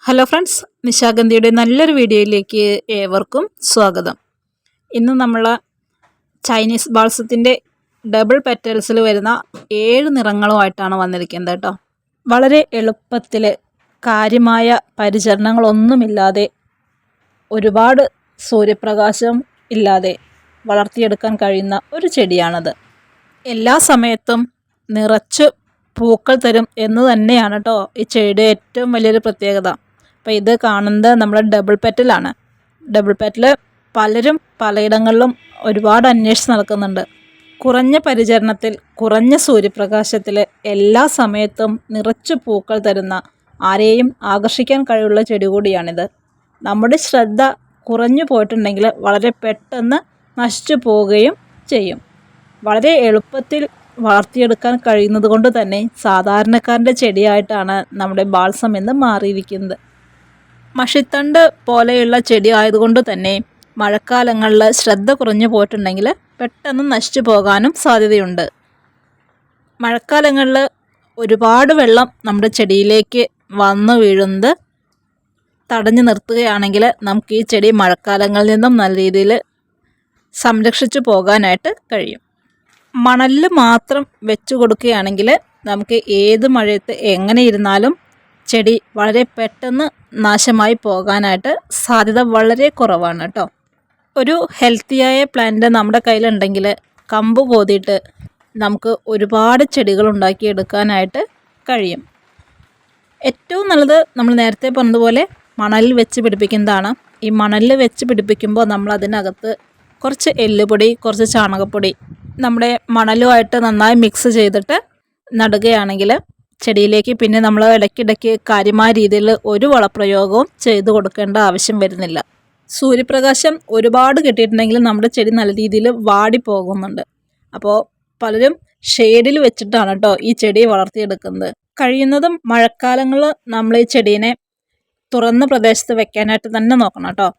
Hello friends, നിശാഗന്ധിയുടെ നല്ലൊരു വീഡിയോയിലേക്ക് ഏവർക്കും സ്വാഗതം. ഇന്ന് നമ്മൾ ചൈനീസ് ബാൾസത്തിൻ്റെ ഡബിൾ പെറ്റൽസിൽ വരുന്ന 7 നിറങ്ങളുമായിട്ടാണ് വന്നിരിക്കുന്നത് കേട്ടോ. വളരെ എളുപ്പത്തിൽ കാര്യമായ പരിചരണങ്ങളൊന്നുമില്ലാതെ ഒരുപാട് സൂര്യപ്രകാശം ഇല്ലാതെ വളർത്തിയെടുക്കാൻ കഴിയുന്ന ഒരു ചെടിയാണത്. എല്ലാ സമയത്തും നിറച്ച് പൂക്കൾ തരും എന്ന് തന്നെയാണ് കേട്ടോ ഈ ചെടിയുടെ ഏറ്റവും വലിയൊരു പ്രത്യേകത. അപ്പോൾ ഇത് കാണുന്നത് നമ്മുടെ ഡബിൾ പെറ്റലാണ്. ഡബിൾ പെറ്റൽ പലരും പലയിടങ്ങളിലും ഒരുപാട് അന്വേഷിച്ച് നടക്കുന്നുണ്ട്. കുറഞ്ഞ പരിചരണത്തിൽ, കുറഞ്ഞ സൂര്യപ്രകാശത്തിൽ എല്ലാ സമയത്തും നിറച്ചു പൂക്കൾ തരുന്ന, ആരെയും ആകർഷിക്കാൻ കഴിവുള്ള ചെടി കൂടിയാണിത്. നമ്മുടെ ശ്രദ്ധ കുറഞ്ഞു പോയിട്ടുണ്ടെങ്കിൽ വളരെ പെട്ടെന്ന് നശിച്ചു പോവുകയും ചെയ്യും. വളരെ എളുപ്പത്തിൽ വളർത്തിയെടുക്കാൻ കഴിയുന്നത് കൊണ്ട് തന്നെ സാധാരണക്കാരൻ്റെ ചെടിയായിട്ടാണ് നമ്മുടെ ബാൾസം എന്ന് മാറിയിരിക്കുന്നത്. മഷിത്തണ്ട് പോലെയുള്ള ചെടി ആയതുകൊണ്ട് തന്നെ മഴക്കാലങ്ങളിൽ ശ്രദ്ധ കുറഞ്ഞു പോയിട്ടുണ്ടെങ്കിൽ പെട്ടെന്ന് നശിച്ചു പോകാനും സാധ്യതയുണ്ട്. മഴക്കാലങ്ങളിൽ ഒരുപാട് വെള്ളം നമ്മുടെ ചെടിയിലേക്ക് വന്നു വീഴുന്നത് തടഞ്ഞു നിർത്തുകയാണെങ്കിൽ നമുക്ക് ഈ ചെടി മഴക്കാലങ്ങളിൽ നിന്നും നല്ല രീതിയിൽ സംരക്ഷിച്ചു പോകാനായിട്ട് കഴിയും. മണലിൽ മാത്രം വെച്ച് കൊടുക്കുകയാണെങ്കിൽ നമുക്ക് ഏത് മഴയത്ത് എങ്ങനെ ഇരുന്നാലും ചെടി വളരെ പെട്ടെന്ന് നാശമായി പോകാനായിട്ട് സാധ്യത വളരെ കുറവാണ് കേട്ടോ. ഒരു ഹെൽത്തിയായ പ്ലാന്റ് നമ്മുടെ കയ്യിലുണ്ടെങ്കിൽ കമ്പ് കോതിയിട്ട് നമുക്ക് ഒരുപാട് ചെടികൾ ഉണ്ടാക്കിയെടുക്കാനായിട്ട് കഴിയും. ഏറ്റവും നല്ലത് നമ്മൾ നേരത്തെ പറഞ്ഞതുപോലെ മണലിൽ വെച്ച് പിടിപ്പിക്കുന്നതാണ്. ഈ മണലിൽ വെച്ച് പിടിപ്പിക്കുമ്പോൾ നമ്മൾ അതിനകത്ത് കുറച്ച് എല്ലുപൊടി, കുറച്ച് ചാണകപ്പൊടി നമ്മുടെ മണലുമായിട്ട് നന്നായി മിക്സ് ചെയ്തിട്ട് നടുകയാണെങ്കിൽ ചെടിയിലേക്ക് പിന്നെ നമ്മൾ ഇടയ്ക്കിടയ്ക്ക് കാര്യമായ രീതിയിൽ ഒരു വളപ്രയോഗവും ചെയ്തു കൊടുക്കേണ്ട ആവശ്യം വരുന്നില്ല. സൂര്യപ്രകാശം ഒരുപാട് കിട്ടിയിട്ടുണ്ടെങ്കിൽ നമ്മുടെ ചെടി നല്ല രീതിയിൽ വാടിപ്പോകുന്നുണ്ട്. അപ്പോൾ പലരും ഷെയ്ഡിൽ വെച്ചിട്ടാണ് കേട്ടോ ഈ ചെടി വളർത്തിയെടുക്കുന്നത്. കഴിയുന്നതും മഴക്കാലങ്ങളിൽ നമ്മൾ ഈ ചെടീനെ തുറന്ന പ്രദേശത്ത് വെക്കാനായിട്ട് തന്നെ നോക്കണം കേട്ടോ.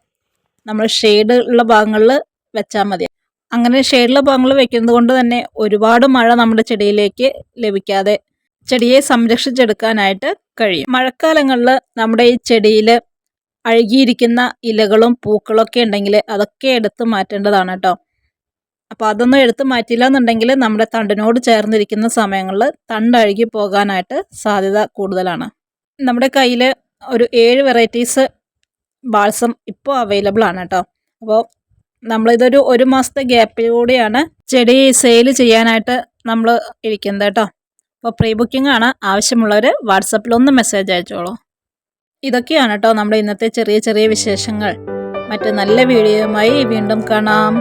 നമ്മൾ ഷെയ്ഡ് ഉള്ള ഭാഗങ്ങളിൽ വെച്ചാൽ മതി. അങ്ങനെ ഷെയ്ഡുള്ള ഭാഗങ്ങളിൽ വെക്കുന്നത് കൊണ്ട് തന്നെ ഒരുപാട് മഴ നമ്മുടെ ചെടിയിലേക്ക് ലഭിക്കാതെ ചെടിയെ സംരക്ഷിച്ചെടുക്കാനായിട്ട് കഴിയും. മഴക്കാലങ്ങളിൽ നമ്മുടെ ഈ ചെടിയിൽ അഴുകിയിരിക്കുന്ന ഇലകളും പൂക്കളൊക്കെ ഉണ്ടെങ്കിൽ അതൊക്കെ എടുത്ത് മാറ്റേണ്ടതാണ് കേട്ടോ. അപ്പോൾ അതൊന്നും എടുത്ത് മാറ്റില്ല എന്നുണ്ടെങ്കിൽ നമ്മുടെ തണ്ടിനോട് ചേർന്നിരിക്കുന്ന സമയങ്ങളിൽ തണ്ട് അഴുകി പോകാനായിട്ട് സാധ്യത കൂടുതലാണ്. നമ്മുടെ കയ്യിൽ ഒരു 7 വെറൈറ്റീസ് ബാൾസം ഇപ്പോൾ അവൈലബിൾ ആണ് കേട്ടോ. അപ്പോൾ നമ്മളിതൊരു 1 മാസത്തെ ഗ്യാപ്പിലൂടെയാണ് ചെടി സെയിൽ ചെയ്യാനായിട്ട് നമ്മൾ ഇരിക്കുന്നത് കേട്ടോ. അപ്പോൾ പ്രീ ബുക്കിംഗ് ആണ്. ആവശ്യമുള്ളവർ വാട്സപ്പിലൊന്ന് മെസ്സേജ് അയച്ചോളൂ. ഇതൊക്കെയാണ് കേട്ടോ നമ്മുടെ ഇന്നത്തെ ചെറിയ ചെറിയ വിശേഷങ്ങൾ. മറ്റ് നല്ല വീഡിയോയുമായി വീണ്ടും കാണാം.